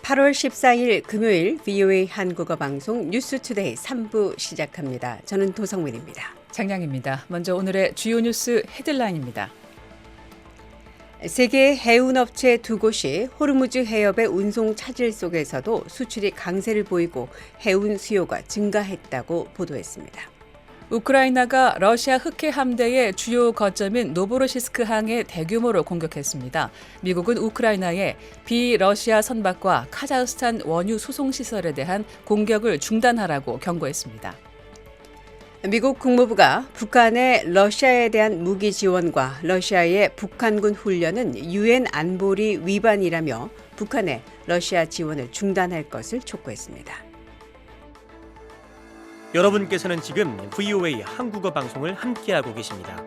8월 14일 금요일 VOA 한국어 방송 뉴스투데이 3부 시작합니다. 저는 도성민입니다. 장량입니다. 먼저 오늘의 주요 뉴스 헤드라인입니다. 세계 해운업체 두 곳이 호르무즈 해협의 운송 차질 속에서도 수출이 강세를 보이고 해운 수요가 증가했다고 보도했습니다. 우크라이나가 러시아 흑해 함대의 주요 거점인 노보로시스크 항에 대규모로 공격했습니다. 미국은 우크라이나의 비러시아 선박과 카자흐스탄 원유 수송 시설에 대한 공격을 중단하라고 경고했습니다. 미국 국무부가 북한의 러시아에 대한 무기 지원과 러시아의 북한군 훈련은 유엔 안보리 위반이라며 북한의 러시아 지원을 중단할 것을 촉구했습니다. 여러분께서는 지금 VOA 한국어 방송을 함께하고 계십니다.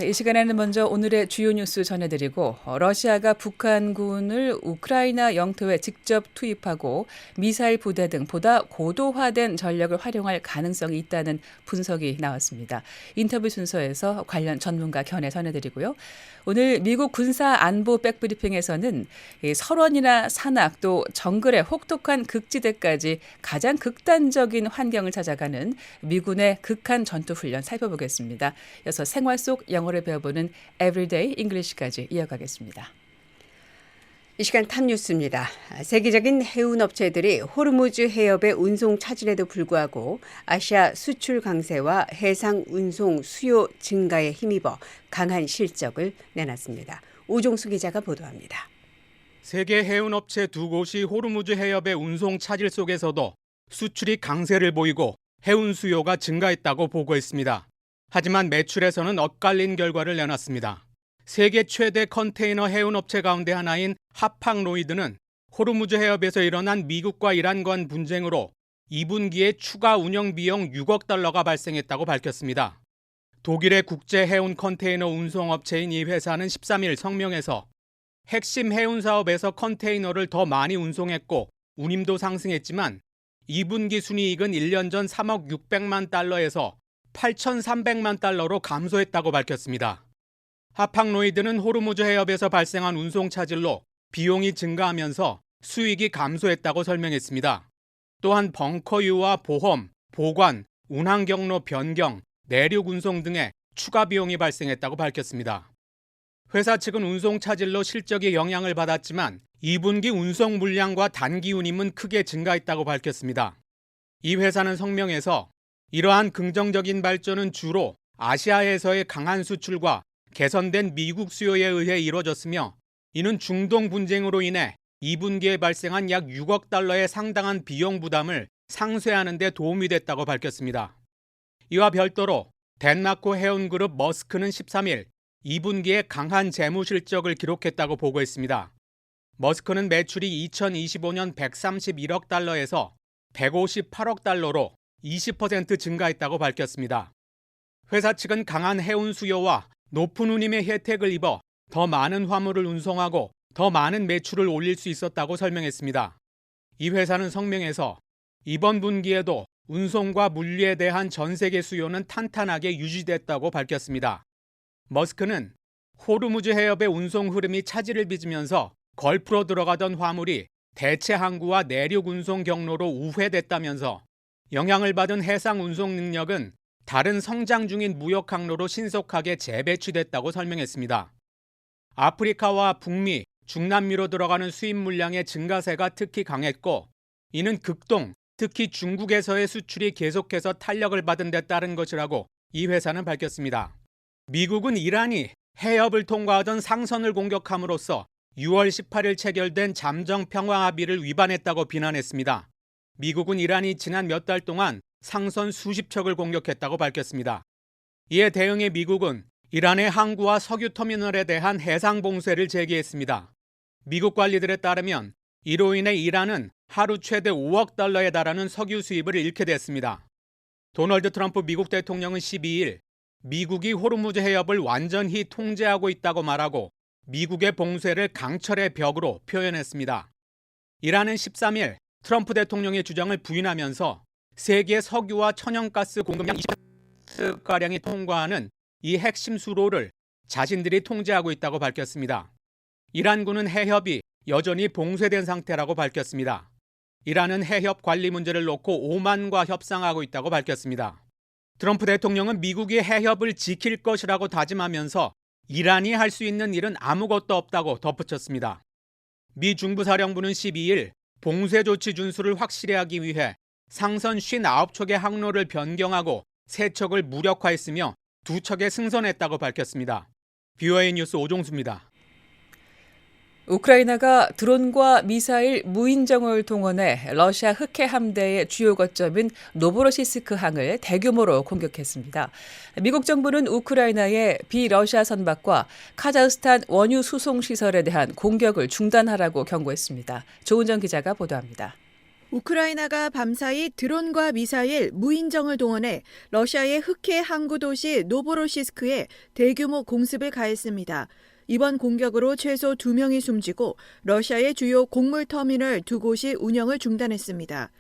이 시간에는 먼저 오늘의 주요 뉴스 전해드리고 러시아가 북한군을 우크라이나 영토에 직접 투입하고 미사일 부대 등 보다 고도화된 전력을 활용할 가능성이 있다는 분석이 나왔습니다. 인터뷰 순서에서 관련 전문가 견해 전해드리고요. 오늘 미국 군사안보 백브리핑에서는 설원이나 산악 또 정글의 혹독한 극지대까지 가장 극단적인 환경을 찾아가는 미군의 극한 전투훈련 살펴보겠습니다. 이어서 생활 속 영어를 배워보는 Everyday English까지 이어가겠습니다. 이 시간 탑뉴스입니다. 세계적인 해운업체들이 호르무즈 해협의 운송 차질에도 불구하고 아시아 수출 강세와 해상 운송 수요 증가에 힘입어 강한 실적을 내놨습니다. 오종수 기자가 보도합니다. 세계 해운업체 두 곳이 호르무즈 해협의 운송 차질 속에서도 수출이 강세를 보이고 해운 수요가 증가했다고 보고했습니다. 하지만 매출에서는 엇갈린 결과를 내놨습니다. 세계 최대 컨테이너 해운업체 가운데 하나인 하팍로이드는 호르무즈 해협에서 일어난 미국과 이란 간 분쟁으로 2분기에 추가 운영 비용 6억 달러가 발생했다고 밝혔습니다. 독일의 국제 해운 컨테이너 운송업체인 이 회사는 13일 성명에서 핵심 해운 사업에서 컨테이너를 더 많이 운송했고 운임도 상승했지만 2분기 순이익은 1년 전 3억 600만 달러에서 8,300만 달러로 감소했다고 밝혔습니다. 하팍로이드는 호르무즈 해협에서 발생한 운송 차질로 비용이 증가하면서 수익이 감소했다고 설명했습니다. 또한 벙커유와 보험, 보관, 운항 경로 변경, 내륙 운송 등의 추가 비용이 발생했다고 밝혔습니다. 회사 측은 운송 차질로 실적이 영향을 받았지만 2분기 운송 물량과 단기 운임은 크게 증가했다고 밝혔습니다. 이 회사는 성명에서 이러한 긍정적인 발전은 주로 아시아에서의 강한 수출과 개선된 미국 수요에 의해 이뤄졌으며 이는 중동 분쟁으로 인해 2분기에 발생한 약 6억 달러의 상당한 비용 부담을 상쇄하는 데 도움이 됐다고 밝혔습니다. 이와 별도로 덴마크 해운그룹 머스크는 13일 2분기에 강한 재무 실적을 기록했다고 보고했습니다. 머스크는 매출이 2025년 131억 달러에서 158억 달러로 20% 증가했다고 밝혔습니다. 회사 측은 강한 해운 수요와 높은 운임의 혜택을 입어 더 많은 화물을 운송하고 더 많은 매출을 올릴 수 있었다고 설명했습니다. 이 회사는 성명에서 이번 분기에도 운송과 물류에 대한 전 세계 수요는 탄탄하게 유지됐다고 밝혔습니다. 머스크는 호르무즈 해협의 운송 흐름이 차질을 빚으면서 걸프로 들어가던 화물이 대체 항구와 내륙 운송 경로로 우회됐다면서 영향을 받은 해상 운송 능력은 다른 성장 중인 무역 항로로 신속하게 재배치됐다고 설명했습니다. 아프리카와 북미, 중남미로 들어가는 수입 물량의 증가세가 특히 강했고 이는 극동, 특히 중국에서의 수출이 계속해서 탄력을 받은 데 따른 것이라고 이 회사는 밝혔습니다. 미국은 이란이 해협을 통과하던 상선을 공격함으로써 6월 18일 체결된 잠정 평화 합의를 위반했다고 비난했습니다. 미국은 이란이 지난 몇 달 동안 상선 수십 척을 공격했다고 밝혔습니다. 이에 대응해 미국은 이란의 항구와 석유 터미널에 대한 해상 봉쇄를 제기했습니다. 미국 관리들에 따르면 이로 인해 이란은 하루 최대 5억 달러에 달하는 석유 수입을 잃게 됐습니다. 도널드 트럼프 미국 대통령은 12일 미국이 호르무즈 해협을 완전히 통제하고 있다고 말하고 미국의 봉쇄를 강철의 벽으로 표현했습니다. 이란은 13일 트럼프 대통령의 주장을 부인하면서 세계 석유와 천연가스 공급량 20%가량이 통과하는 이 핵심 수로를 자신들이 통제하고 있다고 밝혔습니다. 이란군은 해협이 여전히 봉쇄된 상태라고 밝혔습니다. 이란은 해협 관리 문제를 놓고 오만과 협상하고 있다고 밝혔습니다. 트럼프 대통령은 미국이 해협을 지킬 것이라고 다짐하면서 이란이 할 수 있는 일은 아무것도 없다고 덧붙였습니다. 미 중부사령부는 12일 봉쇄 조치 준수를 확실히 하기 위해 상선 59척의 항로를 변경하고 3척을 무력화했으며 2척에 승선했다고 밝혔습니다. VOA 뉴스 오종수입니다. 우크라이나가 드론과 미사일 무인정을 동원해 러시아 흑해 함대의 주요 거점인 노보로시스크 항을 대규모로 공격했습니다. 미국 정부는 우크라이나의 비러시아 선박과 카자흐스탄 원유 수송 시설에 대한 공격을 중단하라고 경고했습니다. 조은정 기자가 보도합니다. 우크라이나가 밤사이 드론과 미사일, 무인정을 동원해 러시아의 흑해 항구 도시 노보로시스크에 대규모 공습을 가했습니다. 이번 공격으로 최소 2명이 숨지고 러시아의 주요 곡물 터미널 2곳이 운영을 중단했습니다.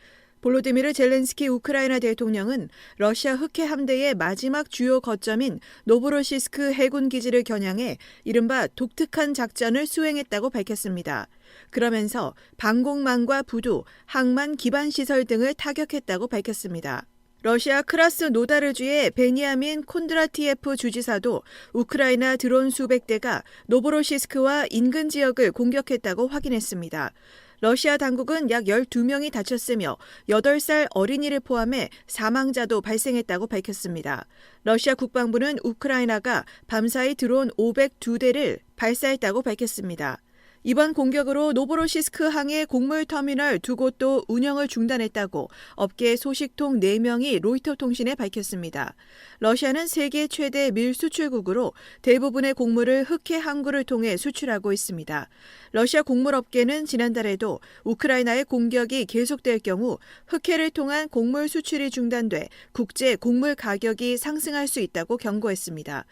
볼로디미르 젤렌스키 우크라이나 대통령은 러시아 흑해 함대의 마지막 주요 거점인 노보로시스크 해군 기지를 겨냥해 이른바 독특한 작전을 수행했다고 밝혔습니다. 그러면서 방공망과 부두, 항만 기반 시설 등을 타격했다고 밝혔습니다. 러시아 크라스노다르주의 베니아민 콘드라티예프 주지사도 우크라이나 드론 수백 대가 노보로시스크와 인근 지역을 공격했다고 확인했습니다. 러시아 당국은 약 12명이 다쳤으며 8살 어린이를 포함해 사망자도 발생했다고 밝혔습니다. 러시아 국방부는 우크라이나가 밤사이 드론 502대를 발사했다고 밝혔습니다. 이번 공격으로 노보로시스크 항의 곡물 터미널 2곳도 운영을 중단했다고 업계 소식통 4명이 로이터 통신에 밝혔습니다. 러시아는 세계 최대 밀 수출국으로 대부분의 곡물을 흑해 항구를 통해 수출하고 있습니다. 러시아 곡물업계는 지난달에도 우크라이나의 공격이 계속될 경우 흑해를 통한 곡물 수출이 중단돼 국제 곡물 가격이 상승할 수 있다고 경고했습니다.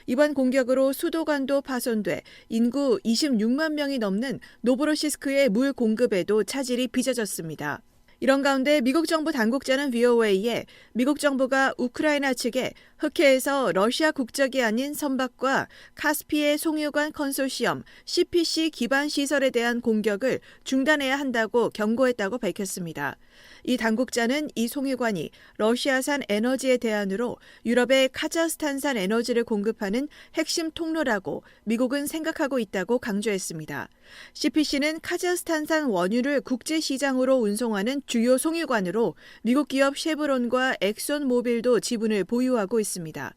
이번 공격으로 수도관도 파손돼 인구 26만 명이 넘는 노보로시스크의 물 공급에도 차질이 빚어졌습니다. 이런 가운데 미국 정부 당국자는 VOA에 미국 정부가 우크라이나 측에 흑해에서 러시아 국적이 아닌 선박과 카스피의 송유관 컨소시엄 CPC 기반 시설에 대한 공격을 중단해야 한다고 경고했다고 밝혔습니다. 이 당국자는 이 송유관이 러시아산 에너지의 대안으로 유럽의 카자흐스탄산 에너지를 공급하는 핵심 통로라고 미국은 생각하고 있다고 강조했습니다. CPC는 카자흐스탄산 원유를 국제시장으로 운송하는 주요 송유관으로 미국 기업 쉐브론과 엑손모빌도 지분을 보유하고 있습니다.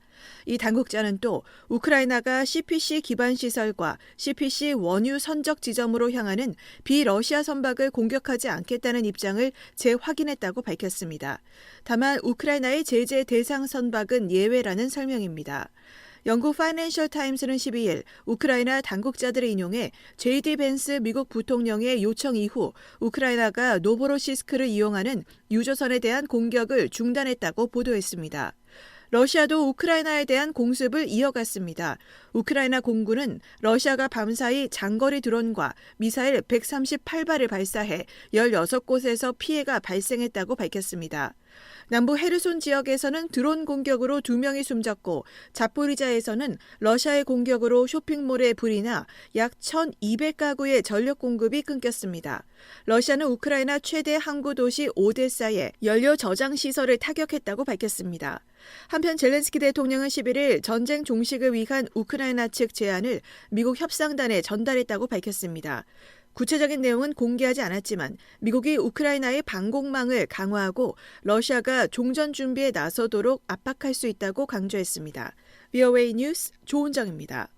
이 당국자는 또 우크라이나가 CPC 기반 시설과 CPC 원유 선적 지점으로 향하는 비러시아 선박을 공격하지 않겠다는 입장을 재확인했다고 밝혔습니다. 다만 우크라이나의 제재 대상 선박은 예외라는 설명입니다. 영국 파이낸셜 타임스는 12일 우크라이나 당국자들을 인용해 JD 벤스 미국 부통령의 요청 이후 우크라이나가 노보로시스크를 이용하는 유조선에 대한 공격을 중단했다고 보도했습니다. 러시아도 우크라이나에 대한 공습을 이어갔습니다. 우크라이나 공군은 러시아가 밤사이 장거리 드론과 미사일 138발을 발사해 16곳에서 피해가 발생했다고 밝혔습니다. 남부 헤르손 지역에서는 드론 공격으로 2명이 숨졌고 자포리자에서는 러시아의 공격으로 쇼핑몰에 불이 나 약 1,200가구의 전력 공급이 끊겼습니다. 러시아는 우크라이나 최대 항구 도시 오데사의 연료 저장 시설을 타격했다고 밝혔습니다. 한편 젤렌스키 대통령은 11일 전쟁 종식을 위한 우크라이나 측 제안을 미국 협상단에 전달했다고 밝혔습니다. 구체적인 내용은 공개하지 않았지만 미국이 우크라이나의 방공망을 강화하고 러시아가 종전 준비에 나서도록 압박할 수 있다고 강조했습니다. VOA 뉴스 조은정입니다.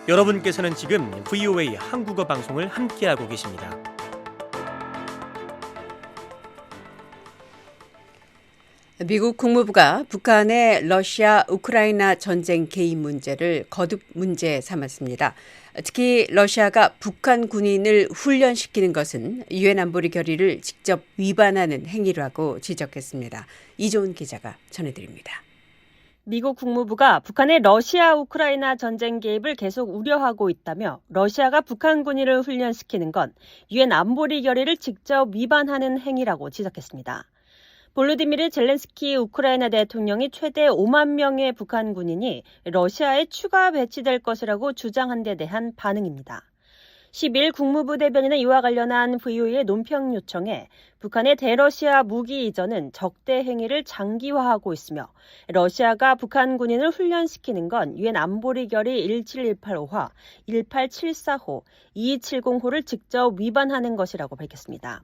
여러분께서는 지금 VOA 한국어 방송을 함께하고 계십니다. 미국 국무부가 북한의 러시아 우크라이나 전쟁 개입 문제를 거듭 문제 삼았습니다. 특히 러시아가 북한 군인을 훈련시키는 것은 유엔 안보리 결의를 직접 위반하는 행위라고 지적했습니다. 이조은 기자가 전해드립니다. 미국 국무부가 북한의 러시아 우크라이나 전쟁 개입을 계속 우려하고 있다며 러시아가 북한 군인을 훈련시키는 건 유엔 안보리 결의를 직접 위반하는 행위라고 지적했습니다. 볼로디미르 젤렌스키 우크라이나 대통령이 최대 5만 명의 북한 군인이 러시아에 추가 배치될 것이라고 주장한 데 대한 반응입니다. 10일 국무부 대변인은 이와 관련한 VOA의 논평 요청에 북한의 대러시아 무기 이전은 적대 행위를 장기화하고 있으며 러시아가 북한 군인을 훈련시키는 건 유엔 안보리 결의 17185화, 18745, 2270호를 직접 위반하는 것이라고 밝혔습니다.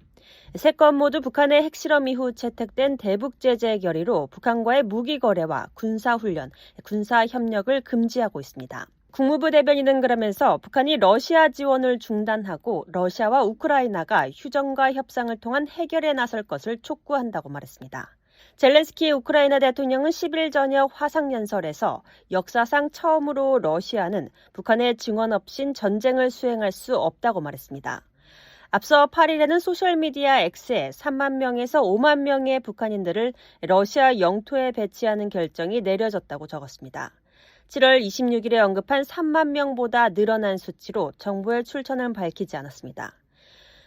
세 건 모두 북한의 핵실험 이후 채택된 대북 제재 결의로 북한과의 무기 거래와 군사훈련, 군사협력을 금지하고 있습니다. 국무부 대변인은 그러면서 북한이 러시아 지원을 중단하고 러시아와 우크라이나가 휴전과 협상을 통한 해결에 나설 것을 촉구한다고 말했습니다. 젤렌스키 우크라이나 대통령은 10일 저녁 화상연설에서 역사상 처음으로 러시아는 북한의 증언 없인 전쟁을 수행할 수 없다고 말했습니다. 앞서 8일에는 소셜미디어 X에 3만 명에서 5만 명의 북한인들을 러시아 영토에 배치하는 결정이 내려졌다고 적었습니다. 7월 26일에 언급한 3만 명보다 늘어난 수치로 정부의 출처는 밝히지 않았습니다.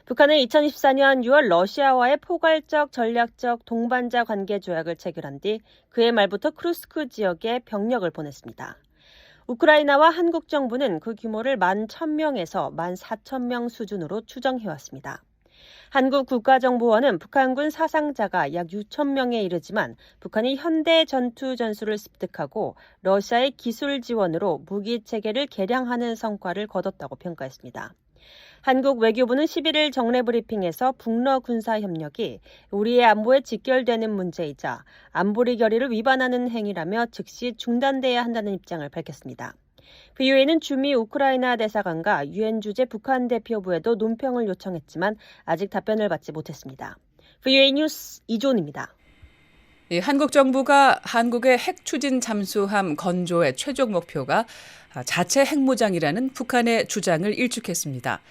북한은 2014년 6월 러시아와의 포괄적 전략적 동반자 관계 조약을 체결한 뒤 그해 말부터 크루스크 지역에 병력을 보냈습니다. 우크라이나와 한국 정부는 그 규모를 11,000명에서 14,000명 수준으로 추정해왔습니다. 한국 국가정보원은 북한군 사상자가 약 6,000명에 이르지만 북한이 현대 전투 전술을 습득하고 러시아의 기술 지원으로 무기 체계를 개량하는 성과를 거뒀다고 평가했습니다. 한국 외교부는 11일 정례 브리핑에서 북러 군사 협력이 우리의 안보에 직결되는 문제이자 안보리 결의를 위반하는 행위라며 즉시 중단돼야 한다는 입장을 밝혔습니다. VOA는 주미 우크라이나 대사관과 유엔 주재 북한 대표부에도 논평을 요청했지만 아직 답변을 받지 못했습니다. VOA 뉴스 이존입니다. 한국 정부가 한국의 핵 추진 잠수함 건조의 최종 목표가 자체 핵무장이라는 북한의 주장을 일축했습니다.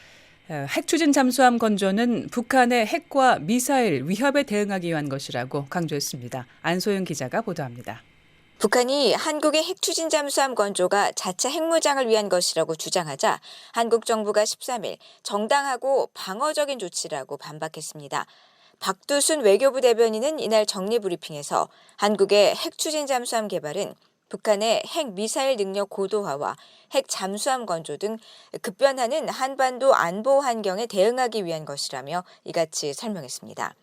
핵 추진 잠수함 건조는 북한의 핵과 미사일 위협에 대응하기 위한 것이라고 강조했습니다. 안소영 기자가 보도합니다. 북한이 한국의 핵 추진 잠수함 건조가 자체 핵무장을 위한 것이라고 주장하자 한국 정부가 13일 정당하고 방어적인 조치라고 반박했습니다. 박두순 외교부 대변인은 이날 정례 브리핑에서 한국의 핵 추진 잠수함 개발은 북한의 핵 미사일 능력 고도화와 핵 잠수함 건조 등 급변하는 한반도 안보 환경에 대응하기 위한 것이라며 이같이 설명했습니다.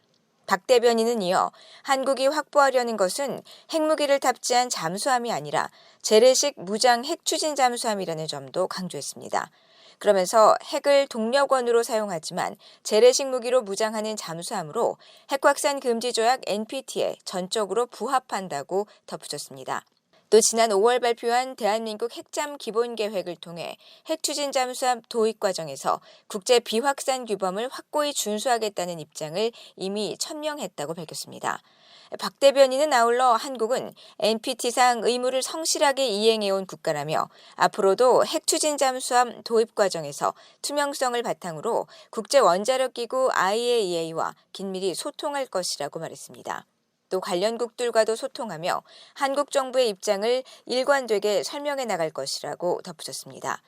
박 대변인은 이어 한국이 확보하려는 것은 핵무기를 탑재한 잠수함이 아니라 재래식 무장 핵 추진 잠수함이라는 점도 강조했습니다. 그러면서 핵을 동력원으로 사용하지만 재래식 무기로 무장하는 잠수함으로 핵확산 금지 조약 NPT에 전적으로 부합한다고 덧붙였습니다. 또 지난 5월 발표한 대한민국 핵잠 기본계획을 통해 핵추진 잠수함 도입 과정에서 국제 비확산 규범을 확고히 준수하겠다는 입장을 이미 천명했다고 밝혔습니다. 박 대변인은 아울러 한국은 NPT상 의무를 성실하게 이행해온 국가라며 앞으로도 핵추진 잠수함 도입 과정에서 투명성을 바탕으로 국제원자력기구 IAEA와 긴밀히 소통할 것이라고 말했습니다. 또 관련국들과도 소통하며 한국 정부의 입장을 일관되게 설명해 나갈 것이라고 덧붙였습니다.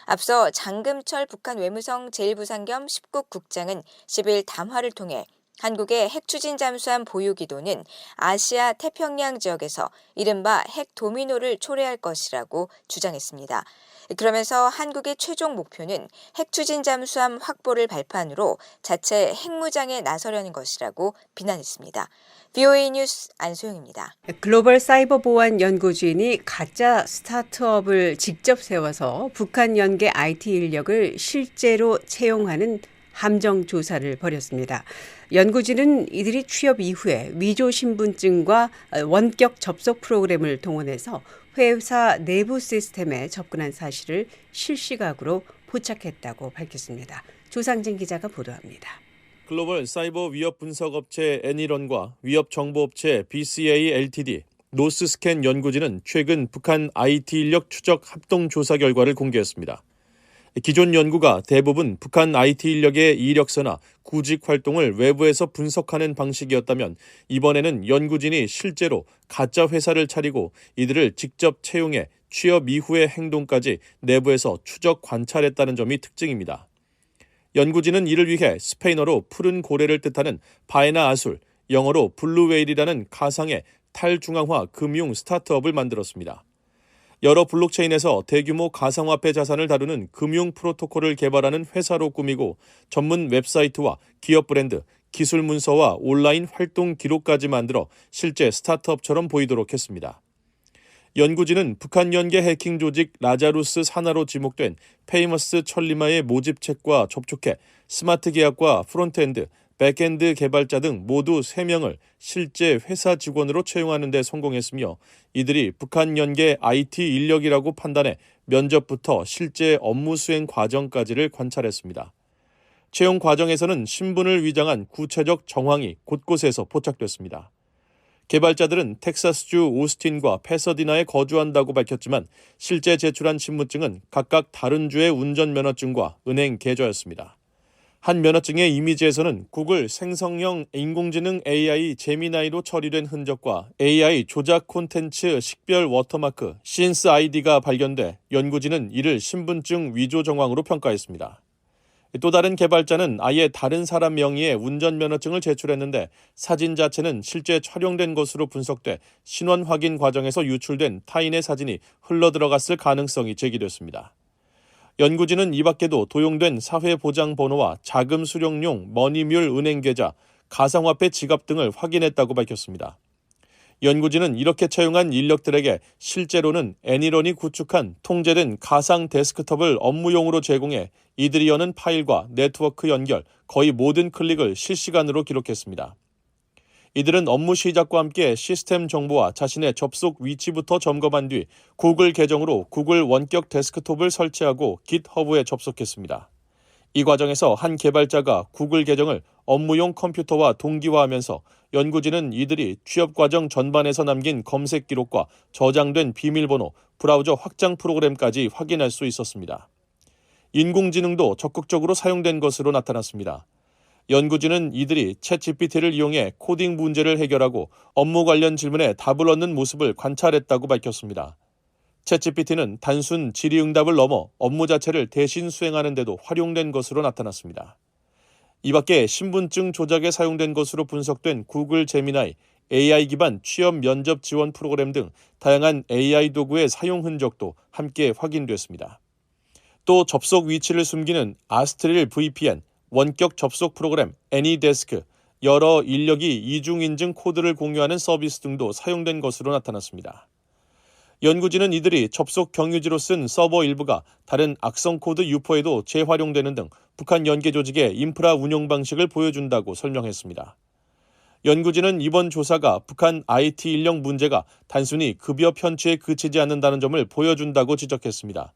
앞서 장금철 북한 외무성 제1부상 겸 10국 국장은 10일 담화를 통해 한국의 핵 추진 잠수함 보유 기도는 아시아 태평양 지역에서 이른바 핵 도미노를 초래할 것이라고 주장했습니다. 그러면서 한국의 최종 목표는 핵 추진 잠수함 확보를 발판으로 자체 핵무장에 나서려는 것이라고 비난했습니다. VOA 뉴스 안소영입니다. 글로벌 사이버 보안 연구진이 가짜 스타트업을 직접 세워서 북한 연계 IT 인력을 실제로 채용하는 함정 조사를 벌였습니다. 연구진은 이들이 취업 이후에 위조 신분증과 원격 접속 프로그램을 동원해서 회사 내부 시스템에 접근한 사실을 실시각으로 포착했다고 밝혔습니다. 조상진 기자가 보도합니다. 글로벌 사이버 위협 분석 업체 애니런과 위협 정보 업체 BCA Ltd, 노스스캔 연구진은 최근 북한 IT 인력 추적 합동 조사 결과를 공개했습니다. 기존 연구가 대부분 북한 IT 인력의 이력서나 구직 활동을 외부에서 분석하는 방식이었다면 이번에는 연구진이 실제로 가짜 회사를 차리고 이들을 직접 채용해 취업 이후의 행동까지 내부에서 추적 관찰했다는 점이 특징입니다. 연구진은 이를 위해 스페인어로 푸른 고래를 뜻하는 파에나 아술, 영어로 블루웨일이라는 가상의 탈중앙화 금융 스타트업을 만들었습니다. 여러 블록체인에서 대규모 가상화폐 자산을 다루는 금융 프로토콜을 개발하는 회사로 꾸미고 전문 웹사이트와 기업 브랜드, 기술 문서와 온라인 활동 기록까지 만들어 실제 스타트업처럼 보이도록 했습니다. 연구진은 북한 연계 해킹 조직 라자루스 산하로 지목된 페이머스 천리마의 모집책과 접촉해 스마트 계약과 프론트엔드, 백엔드 개발자 등 모두 3명을 실제 회사 직원으로 채용하는 데 성공했으며 이들이 북한 연계 IT 인력이라고 판단해 면접부터 실제 업무 수행 과정까지를 관찰했습니다. 채용 과정에서는 신분을 위장한 구체적 정황이 곳곳에서 포착됐습니다. 개발자들은 텍사스주 오스틴과 패서디나에 거주한다고 밝혔지만 실제 제출한 신분증은 각각 다른 주의 운전면허증과 은행 계좌였습니다. 한 면허증의 이미지에서는 구글 생성형 인공지능 AI 제미나이로 처리된 흔적과 AI 조작 콘텐츠 식별 워터마크 신스 아이디가 발견돼 연구진은 이를 신분증 위조 정황으로 평가했습니다. 또 다른 개발자는 아예 다른 사람 명의의 운전면허증을 제출했는데 사진 자체는 실제 촬영된 것으로 분석돼 신원 확인 과정에서 유출된 타인의 사진이 흘러들어갔을 가능성이 제기됐습니다. 연구진은 이 밖에도 도용된 사회보장번호와 자금 수령용 머니뮬 은행계좌, 가상화폐 지갑 등을 확인했다고 밝혔습니다. 연구진은 이렇게 채용한 인력들에게 실제로는 애니런이 구축한 통제된 가상 데스크톱을 업무용으로 제공해 이들이 여는 파일과 네트워크 연결, 거의 모든 클릭을 실시간으로 기록했습니다. 이들은 업무 시작과 함께 시스템 정보와 자신의 접속 위치부터 점검한 뒤 구글 계정으로 구글 원격 데스크톱을 설치하고 깃허브에 접속했습니다. 이 과정에서 한 개발자가 구글 계정을 업무용 컴퓨터와 동기화하면서 연구진은 이들이 취업 과정 전반에서 남긴 검색 기록과 저장된 비밀번호, 브라우저 확장 프로그램까지 확인할 수 있었습니다. 인공지능도 적극적으로 사용된 것으로 나타났습니다. 연구진은 이들이 챗GPT를 이용해 코딩 문제를 해결하고 업무 관련 질문에 답을 얻는 모습을 관찰했다고 밝혔습니다. 챗GPT는 단순 질의응답을 넘어 업무 자체를 대신 수행하는 데도 활용된 것으로 나타났습니다. 이 밖에 신분증 조작에 사용된 것으로 분석된 구글 제미나이, AI 기반 취업 면접 지원 프로그램 등 다양한 AI 도구의 사용 흔적도 함께 확인됐습니다. 또 접속 위치를 숨기는 아스트릴 VPN, 원격 접속 프로그램 애니데스크, 여러 인력이 이중인증 코드를 공유하는 서비스 등도 사용된 것으로 나타났습니다. 연구진은 이들이 접속 경유지로 쓴 서버 일부가 다른 악성 코드 유포에도 재활용되는 등 북한 연계 조직의 인프라 운영 방식을 보여준다고 설명했습니다. 연구진은 이번 조사가 북한 IT 인력 문제가 단순히 급여 편취에 그치지 않는다는 점을 보여준다고 지적했습니다.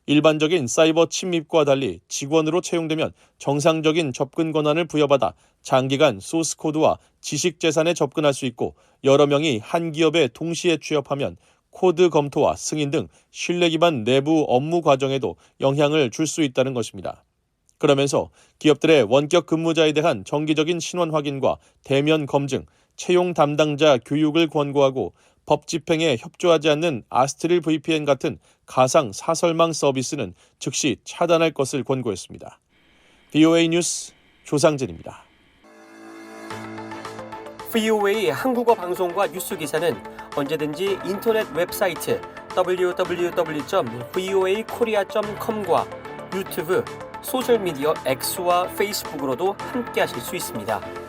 일반적인 사이버 침입과 달리 직원으로 채용되면 정상적인 접근 권한을 부여받아 장기간 소스코드와 지식 재산에 접근할 수 있고 여러 명이 한 기업에 동시에 취업하면 코드 검토와 승인 등 신뢰 기반 내부 업무 과정에도 영향을 줄 수 있다는 것입니다. 그러면서 기업들의 원격 근무자에 대한 정기적인 신원 확인과 대면 검증, 채용 담당자 교육을 권고하고 법 집행에 협조하지 않는 아스트릴 VPN 같은 가상 사설망 서비스는 즉시 차단할 것을 권고했습니다. VOA 뉴스 조상진입니다. VOA 한국어 방송과 뉴스 기사는 언제든지 인터넷 웹사이트 www.voakorea.com과 유튜브, 소셜미디어 X와 페이스북으로도 함께하실 수 있습니다.